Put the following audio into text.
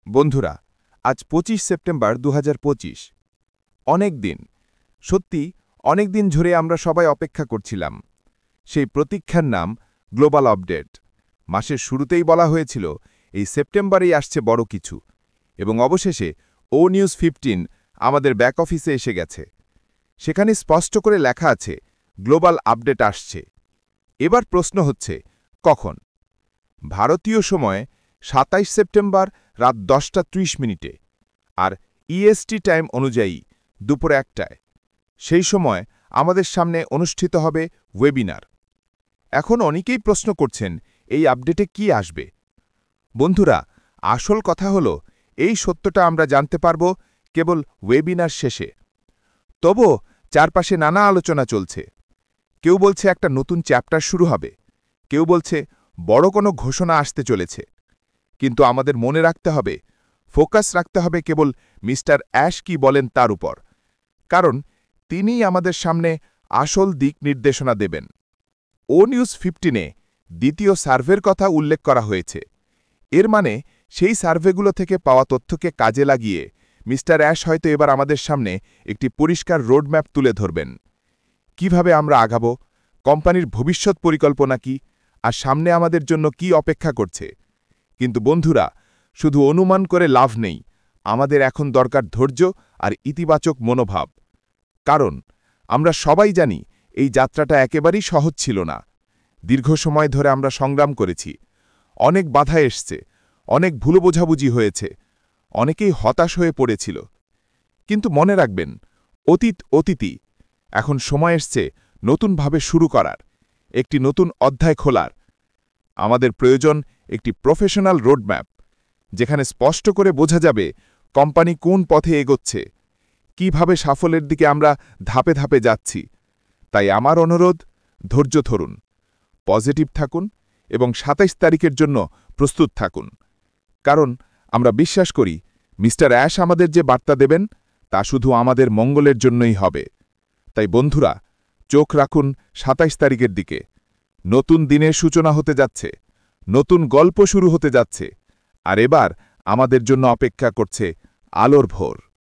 বন্ধুরা, আজ ২৫ সেপ্টেম্বর ২০২৫। অনেক দিন, সত্যি অনেক দিন ধরে আমরা সবাই অপেক্ষা করছিলাম। সেই প্রতীক্ষার নাম গ্লোবাল আপডেট। মাসের শুরুতেই বলা হয়েছিল এই সেপ্টেম্বরেই আসছে বড় কিছু, এবং অবশেষে ও নিউজ 15 আমাদের ব্যাক অফিসে এসে গেছে। সেখানে স্পষ্ট করে লেখা আছে গ্লোবাল আপডেট আসছে। এবার প্রশ্ন হচ্ছে, কখন? ভারতীয় সময়ে ২৭ সেপ্টেম্বর রাত ১০:৩০ আর ইএসটি টাইম অনুযায়ী দুপুর ১টায়। সেই সময় আমাদের সামনে অনুষ্ঠিত হবে ওয়েবিনার। এখন অনেকেই প্রশ্ন করছেন, এই আপডেটে কি আসবে? বন্ধুরা, আসল কথা হলো, এই সত্যটা আমরা জানতে পারব কেবল ওয়েবিনার শেষে। তবুও চারপাশে নানা আলোচনা চলছে। কেউ বলছে একটা নতুন চ্যাপ্টার শুরু হবে, কেউ বলছে বড় কোনো ঘোষণা আসতে চলেছে। কিন্তু আমাদের মনে রাখতে হবে, ফোকাস রাখতে হবে কেবল মিস্টার অ্যাশ কি বলেন তার উপর, কারণ তিনিই আমাদের সামনে আসল দিক নির্দেশনা দেবেন। ও নিউজ 15-এ দ্বিতীয় সার্ভের কথা উল্লেখ করা হয়েছে। এর মানে সেই সার্ভেগুলো থেকে পাওয়া তথ্যকে কাজে লাগিয়ে মিস্টার অ্যাশ হয়তো এবার আমাদের সামনে একটি পরিষ্কার রোডম্যাপ তুলে ধরবেন। কিভাবে আমরা আগাব, কোম্পানির ভবিষ্যৎ পরিকল্পনা কি, আর সামনে আমাদের জন্য কি অপেক্ষা করছে। কিন্তু বন্ধুরা, শুধু অনুমান করে লাভ নেই। আমাদের এখন দরকার ধৈর্য আর ইতিবাচক মনোভাব। কারণ আমরা সবাই জানি এই যাত্রাটা একেবারেই সহজ ছিল না। দীর্ঘ সময় ধরে আমরা সংগ্রাম করেছি। অনেক বাধা এসছে, অনেক ভুল বোঝাবুঝি হয়েছে, অনেকেই হতাশ হয়ে পড়েছিল। কিন্তু মনে রাখবেন, অতীত অতীতই। এখন সময় এসছে নতুনভাবে শুরু করার, একটি নতুন অধ্যায় খোলার। আমাদের প্রয়োজন একটি প্রফেশনাল রোডম্যাপ, যেখানে স্পষ্ট করে বোঝা যাবে কোম্পানি কোন পথে এগোচ্ছে, কিভাবে সাফল্যের দিকে আমরা ধাপে ধাপে যাচ্ছি। তাই আমার অনুরোধ, ধৈর্য ধরুন, পজিটিভ থাকুন এবং ২৭ তারিখের জন্য প্রস্তুত থাকুন। কারণ আমরা বিশ্বাস করি মিস্টার অ্যাশ আমাদের যে বার্তা দেবেন তা শুধু আমাদের মঙ্গলের জন্যই হবে। তাই বন্ধুরা, চোখ রাখুন ২৭ তারিখের দিকে। নতুন দিনের সূচনা হতে যাচ্ছে, নতুন গল্প শুরু হতে যাচ্ছে, আর এবার আমাদের জন্য অপেক্ষা করছে আলোর ভোর।